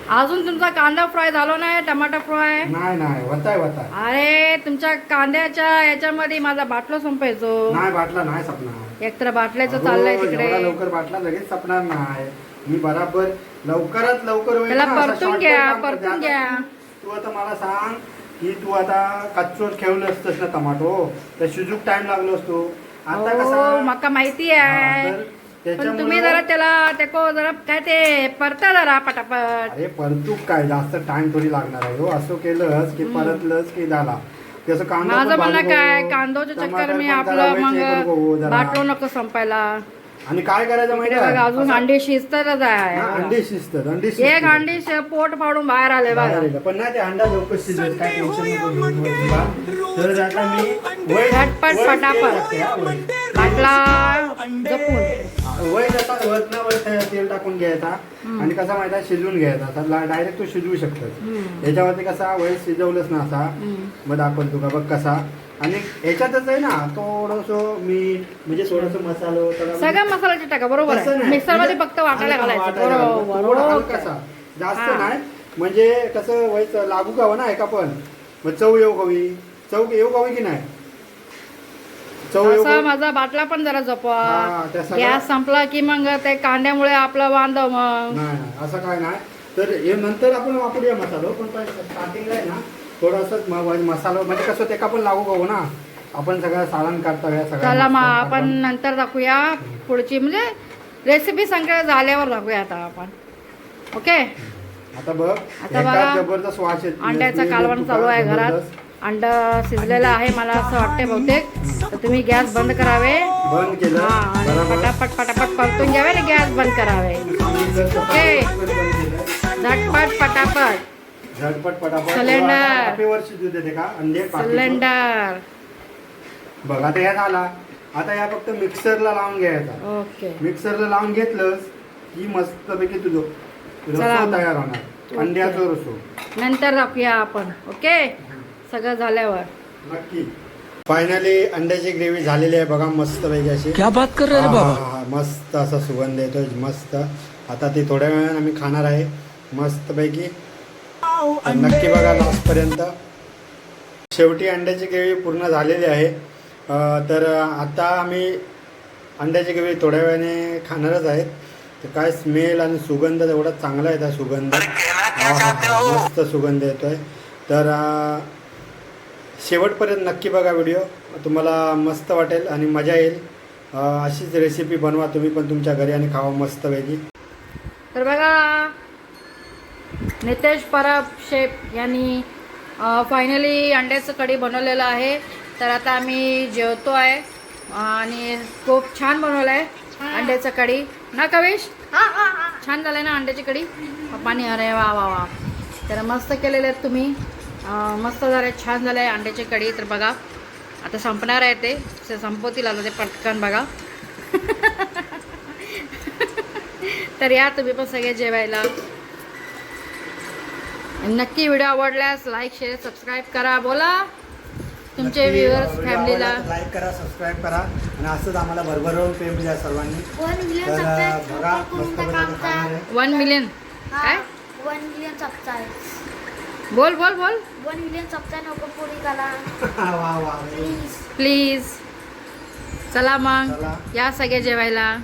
अजून तुमचा कांदा फ्राय झाला नाही, टमाटर फ्राय नाही होताय. अरे तुमच्या कांद्याच्या याच्यामध्ये माझा बाटलो संपायचो. नाही बाटला नाही सपणार. एकतर बाटल्याचं चाललंय तिकडे. एवढा लवकर बाटला लगेच सपणार नाही. मी बराबर लवकरात लवकर होईल त्याला ना, असा परतून shortcut घ्या, काम करते. परतून घ्या. तू आता मला सांग की तू आता कच्चोर ठेवलं असतस ना टमाटो, तर शिजूक टाइम लागलो असतो. आता हो कसा माका माहिती आहे. पण तुम्ही जरा त्याला जरा काय ते परता जरा पटापट. अरे परतूक काय जास्त टाइम थोडी लागणार आहे हो. असं केलंस की परतलंच की झाला. त्याचं कांदा माझं पण म्हणणं भाजू, काय, कांदोच्या चक्कर टमाटर मी पण आपलं जरा मग वेळ करू जरा. बाटलो नको संपायला. आणि काय करायचं माहिती इकडे बघा अजून असं- अंडी शिजतच आहे. हा, अंडी शिजतात. एक अंडी पोट फाडून बाहेर आले बाहेर बघा. येतं. पण नाही ते अंडा लवकर शिजत, काय टेन्शन नको घेऊ तुला. तर आता मी झटपट पटापट बाटला जपून. वय जसा वरत ना वर तेल टाकून घ्यायचा आणि कसा माहिती आहे शिजवून घ्यायचा. डायरेक्ट तू शिजवू शकतोस. याच्यावरती कसा वय शिजवलंच ना असा मग दाखवल तुका बघ कसा. आणि ह्याच्यातच आहे ना थोडस मीठ म्हणजे थोडस मसालो सगळ्या मसाल्याचे टाका बरोबर आहे. मिक्सर मध्ये फक्त वाटायला घालायचं बरोबर. कसा जास्त नाही म्हणजे कसं व्हायचं लागू का ना एका पण मग चव येऊ हवी की नाही. असा माझा बाटला पण जरा जपवा. गॅस संपला की मग ते कांद्यामुळे आपलं बांधव मग नाही असं काय नाही. तर हे नंतर आपण वापरूया मसालो, पण स्टार्टिंगला आहे ना थोडंसं मसाला म्हणजे कसं ते का पण लागू करू ना. आपण सगळं सारण करता चला मग आपण नंतर दाखवूया पुढची म्हणजे रेसिपी सगळं झाल्यावर दाखवूया आता आपण. ओके आता बघ आता बघा जबरदस्त वास येतो. अंड्याचं कालवण चालू आहे घरात. अंडा शिजलेला आहे मला असं वाटतंय बहुतेक. तर तुम्ही गॅस बंद करावे. बंद केलं आणि पटापट परतून घ्यावे आणि गॅस बंद करावे. ओके झटपट पटापट सिलेंडर शिजू देते का अंडे सिलेंडर बघ. आता ह्या झाला. आता या फक्त मिक्सरला लावून घ्यायचा. ओके मिक्सरला लावून घेतलंस की मस्तपैकी तुझं रसो तयार होणार. अंड्याचं रसो नंतर दाखवूया आपण. ओके सगळं झाल्यावर नक्की. फायनली अंड्याची ग्रेव्ही झालेली आहे बघा मस्तपैकी अशी. क्या बात कर रहे बाबा. मस्त असा सुगंध येतोय मस्त. आता ती थोड्या वेळाने आम्ही खाणार आहे मस्तपैकी. नक्की बघा लास्टपर्यंत. शेवटी अंड्याची ग्रेव्ही पूर्ण झालेली आहे. तर आता आम्ही अंड्याची ग्रेव्ही थोड्या वेळाने खाणारच आहेत. तर काय स्मेल आणि सुगंध एवढा चांगला आहे. त्या सुगंध मस्त सुगंध येतोय. तर शेवटपर्यंत नक्की बघा व्हिडिओ. तुम्हाला मस्त वाटेल आणि मजा येईल. अशीच रेसिपी बनवा तुम्ही पण तुमच्या घरी आणि खावा मस्तपैकी. तर बघा नितेश परब शेफ यांनी फायनली अंड्याचं कढी बनवलेलं आहे. तर आता आम्ही जेवतो आहे आणि खूप छान बनवलं आहे अंड्याचं कढी ना कविश. छान झालं ना अंड्याची कढी. पप्पानी अरे वा वा वा. तर मस्त केलेले आहेत तुम्ही. मस्त झाले छान झालं आहे अंड्याची कढी. तर बघा आता संपणार आहे ते संपवतील आता ते पटकन बघा. तर या तुम्ही पण सगळे जेवायला. नक्की व्हिडिओ आवडल्यास लाईक शेअर सबस्क्राईब करा. बोला तुमचे व्ह्युअर्स फॅमिलीला लाईक करा सबस्क्राईब करा आणि असंच आम्हाला भरभरून प्रेम द्या सर्वांनी. तर बघा मस्त 1 मिलियन काय 1 मिलियन सबस्क्राईब. बोल 1 मिलियन सबस्क्राईब नको पुरी करा वा वा प्लीज. प्लीज. चला मग चला. या सगळे जेवायला.